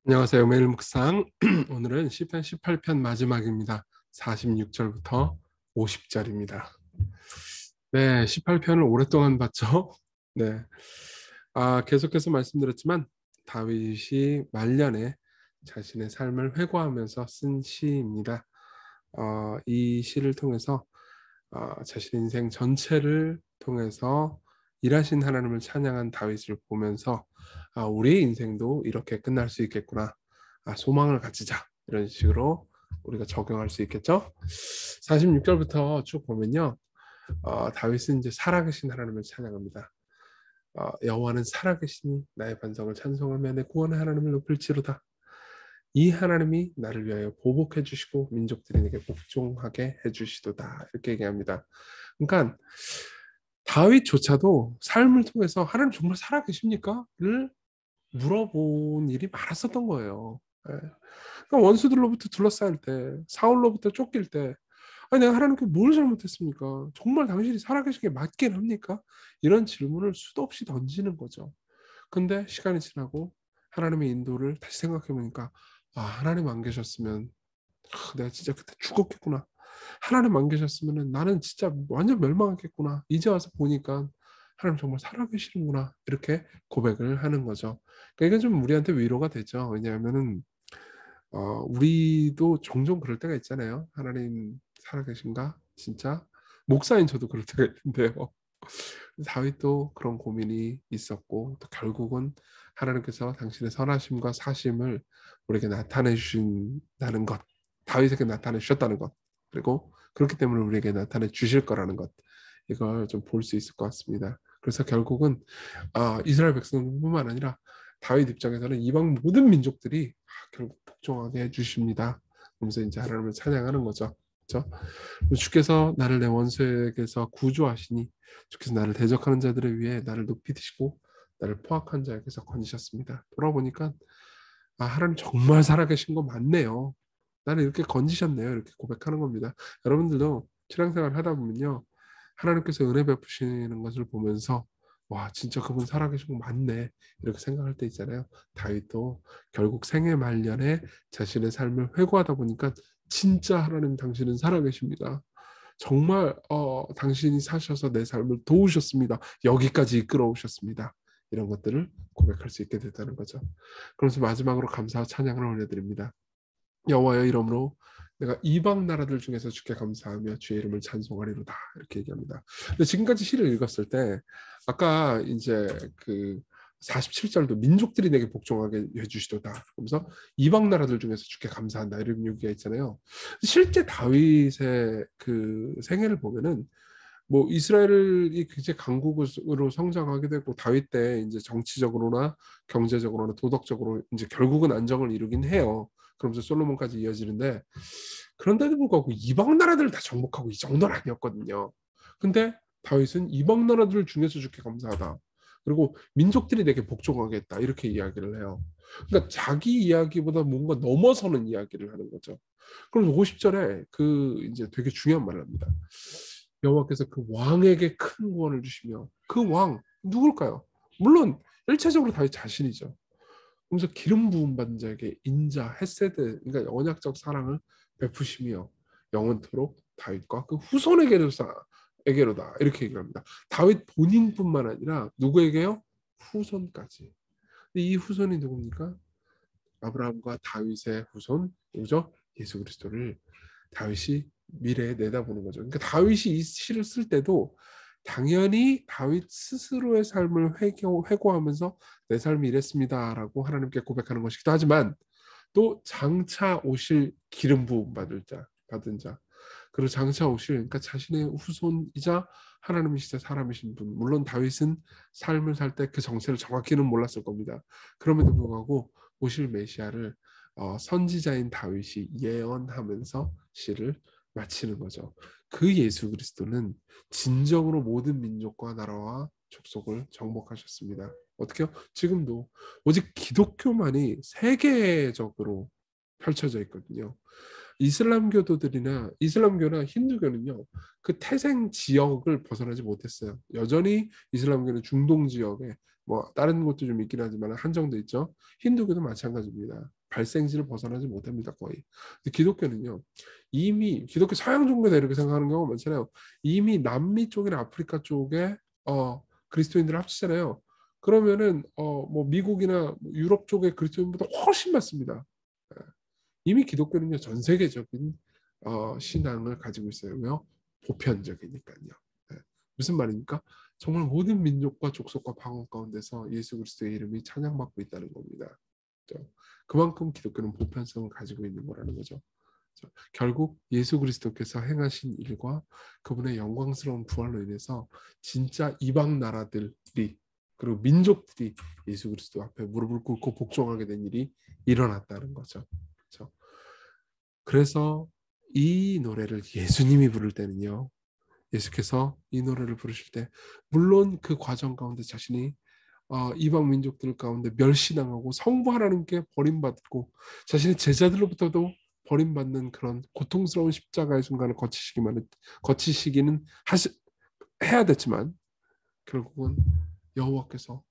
안녕하세요. 매일 묵상. 오늘은 시편 18편 마지막입니다. 46절부터 50절입니다. 네, 18편을 오랫동안 봤죠? 네. 계속해서 말씀드렸지만 다윗이 말년에 자신의 삶을 회고하면서 쓴 시입니다. 이 시를 통해서 자신의 인생 전체를 통해서 일하신 하나님을 찬양한 다윗을 보면서 우리의 인생도 이렇게 끝날 수 있겠구나. 소망을 가지자. 이런 식으로 우리가 적용할 수 있겠죠. 46절부터 쭉 보면요. 다윗은 이제 살아계신 하나님을 찬양합니다. 여호와는 살아계시니 나의 반석을 찬송하며 내 구원의 하나님을 높일지로다. 이 하나님이 나를 위하여 보복해 주시고 민족들이 내게 복종하게 해 주시도다. 이렇게 얘기합니다. 그러니까 다윗조차도 삶을 통해서 하나님 정말 살아계십니까?를 물어본 일이 많았었던 거예요. 예. 그러니까 원수들로부터 둘러싸일 때, 사울로부터 쫓길 때, 아니 내가 하나님께 뭘 잘못했습니까? 정말 당신이 살아계신 게 맞긴 합니까? 이런 질문을 수도 없이 던지는 거죠. 근데 시간이 지나고 하나님의 인도를 다시 생각해 보니까 하나님 안 계셨으면 내가 진짜 그때 죽었겠구나. 하나님 안 계셨으면 나는 진짜 완전 멸망했겠구나. 이제 와서 보니까 하나님 정말 살아계시는구나. 이렇게 고백을 하는 거죠. 그러니까 이건 좀 우리한테 위로가 되죠. 왜냐하면은 우리도 종종 그럴 때가 있잖아요. 하나님 살아계신가? 진짜? 목사인 저도 그럴 때가 있는데요. 다윗도 그런 고민이 있었고 또 결국은 하나님께서 당신의 선하심과 사심을 우리에게 나타내 주신다는 것, 다윗에게 나타내 주셨다는 것, 그리고 그렇기 때문에 우리에게 나타내 주실 거라는 것, 이걸 좀 볼 수 있을 것 같습니다. 그래서 결국은 이스라엘 백성뿐만 아니라 다윗 입장에서는 이방 모든 민족들이 결국 복종하게 해주십니다. 그러면서 이제 하나님을 찬양하는 거죠. 그렇죠? 주께서 나를 내 원수에게서 구조하시니 주께서 나를 대적하는 자들을 위해 나를 높이 드시고 나를 포악한 자에게서 건지셨습니다. 돌아보니까 하나님 정말 살아계신 거 맞네요. 나를 이렇게 건지셨네요. 이렇게 고백하는 겁니다. 여러분들도 신앙생활 하다 보면요. 하나님께서 은혜 베푸시는 것을 보면서 와 진짜 그분 살아계신 거 맞네 이렇게 생각할 때 있잖아요. 다윗도 결국 생애 말년에 자신의 삶을 회고하다 보니까 진짜 하나님 당신은 살아계십니다. 정말 당신이 사셔서 내 삶을 도우셨습니다. 여기까지 이끌어 오셨습니다. 이런 것들을 고백할 수 있게 됐다는 거죠. 그래서 마지막으로 감사와 찬양을 올려드립니다. 여호와여 이름으로 내가 이방 나라들 중에서 주께 감사하며 주의 이름을 찬송하리로다 이렇게 얘기합니다. 근데 지금까지 시를 읽었을 때 아까 이제 그 47절도 민족들이 내게 복종하게 해주시도다. 그러면서 이방 나라들 중에서 주께 감사한다 이런 얘기가 있잖아요. 실제 다윗의 그 생애를 보면은 뭐 이스라엘이 굉장히 강국으로 성장하게 되고 다윗 때 이제 정치적으로나 경제적으로나 도덕적으로 이제 결국은 안정을 이루긴 해요. 그러면서 솔로몬까지 이어지는데 그런데도 불구하고 이방 나라들을 다 정복하고 이 정도는 아니었거든요. 근데 다윗은 이방 나라들 중에서 주께 감사하다. 그리고 민족들이 내게 복종하겠다. 이렇게 이야기를 해요. 그러니까 자기 이야기보다 뭔가 넘어서는 이야기를 하는 거죠. 그럼 50절에 그 이제 되게 중요한 말을 합니다. 여호와께서 그 왕에게 큰 구원을 주시며 그 왕 누굴까요? 물론 일차적으로 다윗 자신이죠. 그러면서 기름 부음 받은 자에게 인자 헤세드 그러니까 언약적 사랑을 베푸시며 영원토록 다윗과 그 후손에게로다 이렇게 얘기합니다. 다윗 본인뿐만 아니라 누구에게요? 후손까지. 이 후손이 누굽니까? 아브라함과 다윗의 후손, 누구죠? 예수 그리스도를 다윗이 미래에 내다보는 거죠. 그러니까 다윗이 이 시를 쓸 때도 당연히 다윗 스스로의 삶을 회고하면서 내 삶이 이랬습니다라고 하나님께 고백하는 것이기도 하지만 또 장차 오실 기름 부음 받은 자 그리고 장차 오실 그러니까 자신의 후손이자 하나님이시자 사람이신 분 물론 다윗은 삶을 살 때 그 정체를 정확히는 몰랐을 겁니다. 그럼에도 불구하고 오실 메시아를 선지자인 다윗이 예언하면서 시를 마치는 거죠. 그 예수 그리스도는 진정으로 모든 민족과 나라와 족속을 정복하셨습니다. 어떻게요? 지금도 오직 기독교만이 세계적으로 펼쳐져 있거든요. 이슬람교나 힌두교는요, 그 태생 지역을 벗어나지 못했어요. 여전히 이슬람교는 중동 지역에 뭐 다른 것도 좀 있긴 하지만 한정돼 있죠. 힌두교도 마찬가지입니다. 발생지를 벗어나지 못합니다, 거의. 근데 기독교는요, 이미 기독교 서양 종교다 이렇게 생각하는 경우가 많잖아요. 이미 남미 쪽이나 아프리카 쪽에 그리스도인들을 합치잖아요. 그러면은 뭐 미국이나 뭐 유럽 쪽의 그리스도인보다 훨씬 많습니다. 예. 이미 기독교는요, 전 세계적인 신앙을 가지고 있어요. 왜요? 보편적이니까요. 예. 무슨 말입니까? 정말 모든 민족과 족속과 방언 가운데서 예수 그리스도의 이름이 찬양받고 있다는 겁니다. 그렇죠? 그만큼 기독교는 보편성을 가지고 있는 거라는 거죠. 그렇죠? 결국 예수 그리스도께서 행하신 일과 그분의 영광스러운 부활로 인해서 진짜 이방 나라들이 그리고 민족들이 예수 그리스도 앞에 무릎을 꿇고 복종하게 된 일이 일어났다는 거죠. 그렇죠? 그래서 이 노래를 예수님이 부를 때는요. 예수께서 이 노래를 부르실 때 물론 그 과정 가운데 자신이 이방 민족들 가운데 멸시당하고 성부 하나님께 버림받고 자신의 제자들로부터도 버림받는 그런 고통스러운 십자가의 순간을 거치시기는 해야 됐지만 결국은 여호와께서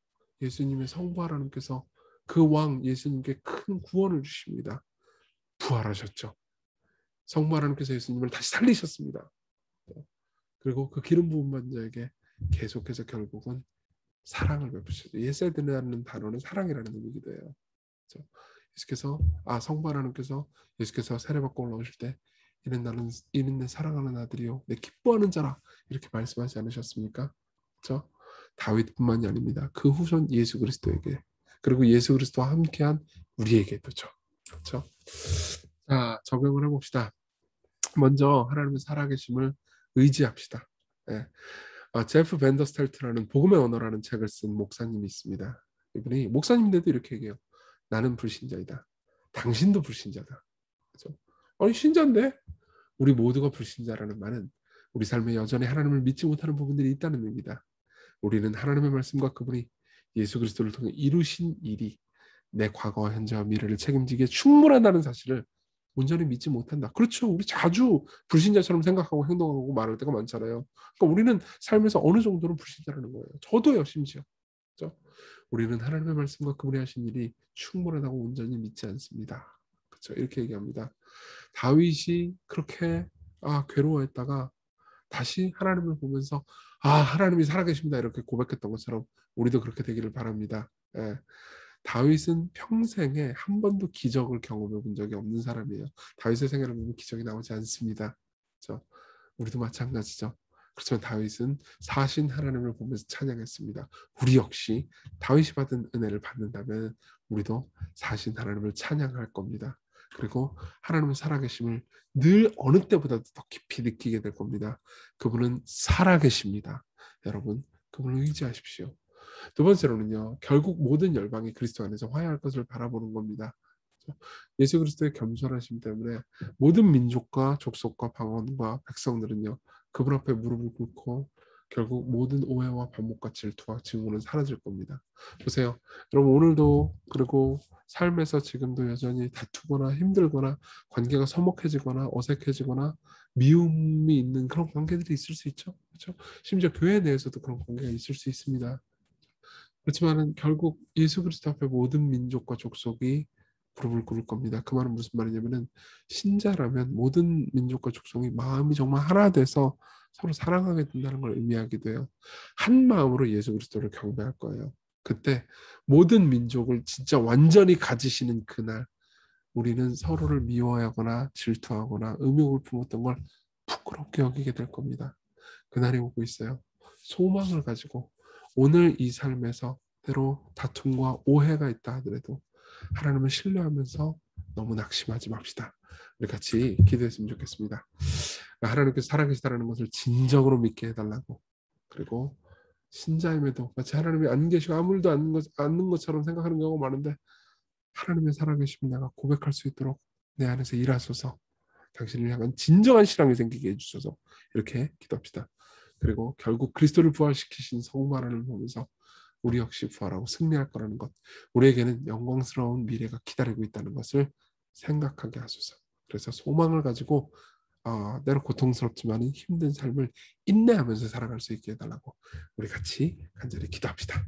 예수님의 성부 하나님께서 그 왕 예수님께 큰 구원을 주십니다. 부활하셨죠. 성부 하나님께서 예수님을 다시 살리셨습니다. 그리고 그 기름 부음 받은 자에게 계속해서 결국은 사랑을 베푸셨죠. 예세드라는 단어는 사랑이라는 의미기도 해요. 그렇죠? 예수께서 성부 하나님께서 예수께서 세례받고 올라오실 때 이는 내 사랑하는 아들이요 내 기뻐하는 자라 이렇게 말씀하지 않으셨습니까? 그렇죠? 다윗뿐만이 아닙니다. 그 후손 예수 그리스도에게 그리고 예수 그리스도와 함께한 우리에게도죠. 그렇죠? 자, 적용을 해봅시다. 먼저 하나님의 살아계심을 의지합시다. 예. 제프 벤더스텔트라는 복음의 언어라는 책을 쓴 목사님이 있습니다. 이분이 목사님인데도 이렇게 얘기해요. 나는 불신자이다. 당신도 불신자다. 그렇죠? 아니 신자인데 우리 모두가 불신자라는 말은 우리 삶에 여전히 하나님을 믿지 못하는 부분들이 있다는 의미다. 우리는 하나님의 말씀과 그분이 예수 그리스도를 통해 이루신 일이 내 과거와 현재와 미래를 책임지기에 충분하다는 사실을 온전히 믿지 못한다. 그렇죠. 우리 자주 불신자처럼 생각하고 행동하고 말할 때가 많잖아요. 그러니까 우리는 삶에서 어느 정도는 불신자라는 거예요. 저도요, 심지어. 그렇죠? 우리는 하나님의 말씀과 그분이 하신 일이 충분하다고 온전히 믿지 않습니다. 그렇죠? 이렇게 얘기합니다. 다윗이 그렇게 괴로워했다가 다시 하나님을 보면서 하나님이 살아계십니다 이렇게 고백했던 것처럼 우리도 그렇게 되기를 바랍니다. 예. 다윗은 평생에 한 번도 기적을 경험해 본 적이 없는 사람이에요. 다윗의 생애를 보면 기적이 나오지 않습니다. 그렇죠? 우리도 마찬가지죠. 그렇지만 다윗은 사신 하나님을 보면서 찬양했습니다. 우리 역시 다윗이 받은 은혜를 받는다면 우리도 사신 하나님을 찬양할 겁니다. 그리고 하나님의 살아계심을 늘 어느 때보다도 더 깊이 느끼게 될 겁니다. 그분은 살아계십니다. 여러분, 그분을 의지하십시오. 두 번째로는요, 결국 모든 열방이 그리스도 안에서 화해할 것을 바라보는 겁니다. 예수 그리스도의 겸손하심 때문에 모든 민족과 족속과 방언과 백성들은요, 그분 앞에 무릎을 꿇고 결국 모든 오해와 반목과 질투와 증오는 사라질 겁니다. 보세요. 여러분 오늘도 그리고 삶에서 지금도 여전히 다투거나 힘들거나 관계가 서먹해지거나 어색해지거나 미움이 있는 그런 관계들이 있을 수 있죠. 그렇죠? 심지어 교회 내에서도 그런 관계가 있을 수 있습니다. 그렇지만은 결국 예수 그리스도 앞에 모든 민족과 족속이 무릎을 꿇을 겁니다. 그 말은 무슨 말이냐면은 신자라면 모든 민족과 족속이 마음이 정말 하나 돼서 서로 사랑하게 된다는 걸 의미하기도 해요. 한 마음으로 예수 그리스도를 경배할 거예요. 그때 모든 민족을 진짜 완전히 가지시는 그날 우리는 서로를 미워하거나 질투하거나 음욕을 품었던 걸 부끄럽게 여기게 될 겁니다. 그날이 오고 있어요. 소망을 가지고 오늘 이 삶에서 때로 다툼과 오해가 있다 하더라도 하나님을 신뢰하면서 너무 낙심하지 맙시다. 우리 같이 기도했으면 좋겠습니다. 하나님께서 살아계시다는 것을 진정으로 믿게 해달라고. 그리고 신자임에도 마치 하나님이 안 계시고 아무도 않는 것처럼 생각하는 경우가 많은데 하나님의 살아계심을 내가 고백할 수 있도록 내 안에서 일하소서. 당신을 향한 진정한 신앙이 생기게 해주셔서 이렇게 기도합시다. 그리고 결국 그리스도를 부활시키신 성부 하나님을 보면서 우리 역시 부활하고 승리할 거라는 것, 우리에게는 영광스러운 미래가 기다리고 있다는 것을 생각하게 하소서. 그래서 소망을 가지고 때로 고통스럽지만 힘든 삶을 인내하면서 살아갈 수 있게 해달라고 우리 같이 간절히 기도합시다.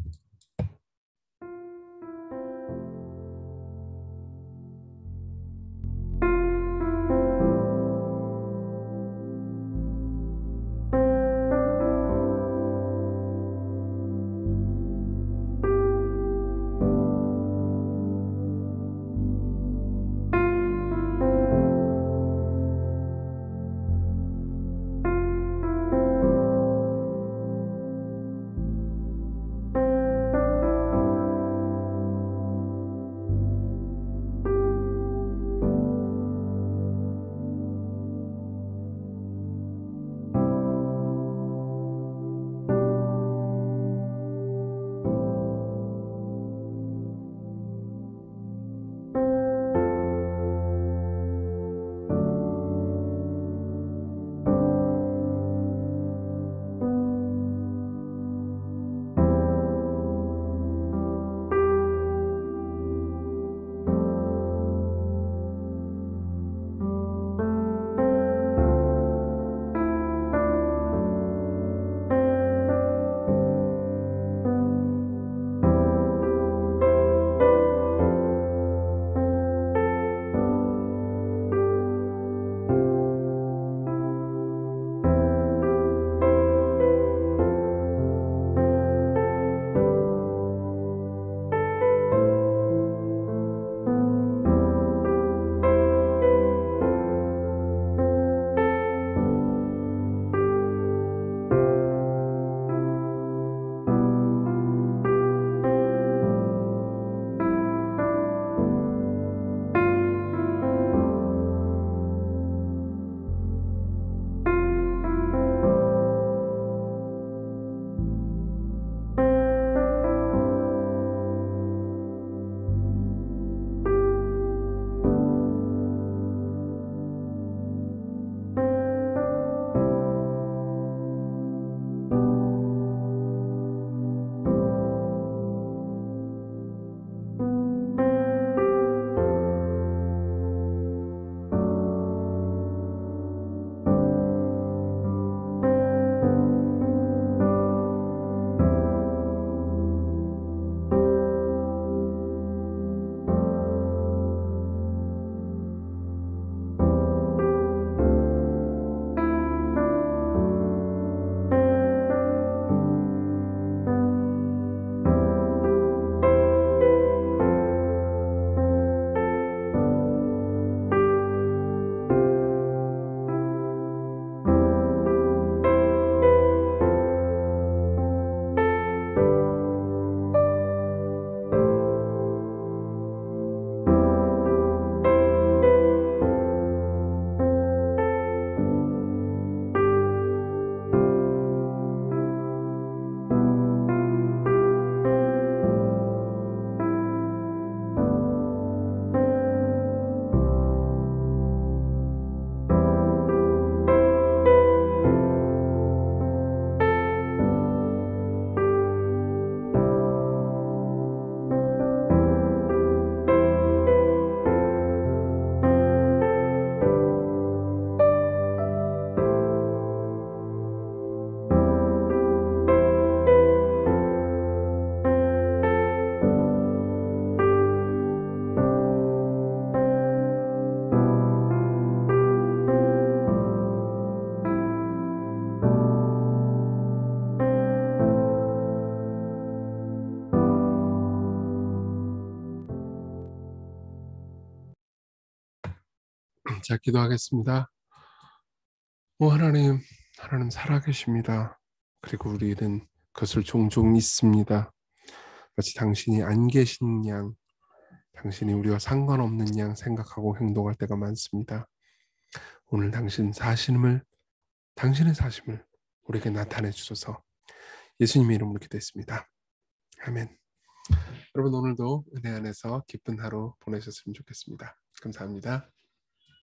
자, 기도하겠습니다. 하나님 살아계십니다. 그리고 우리는 그것을 종종 잊습니다. 마치 당신이 안 계신 양, 당신이 우리와 상관없는 양 생각하고 행동할 때가 많습니다. 오늘 당신의 사심을 우리에게 나타내 주소서. 예수님의 이름으로 기도했습니다. 아멘. 여러분 오늘도 은혜 안에서 기쁜 하루 보내셨으면 좋겠습니다. 감사합니다.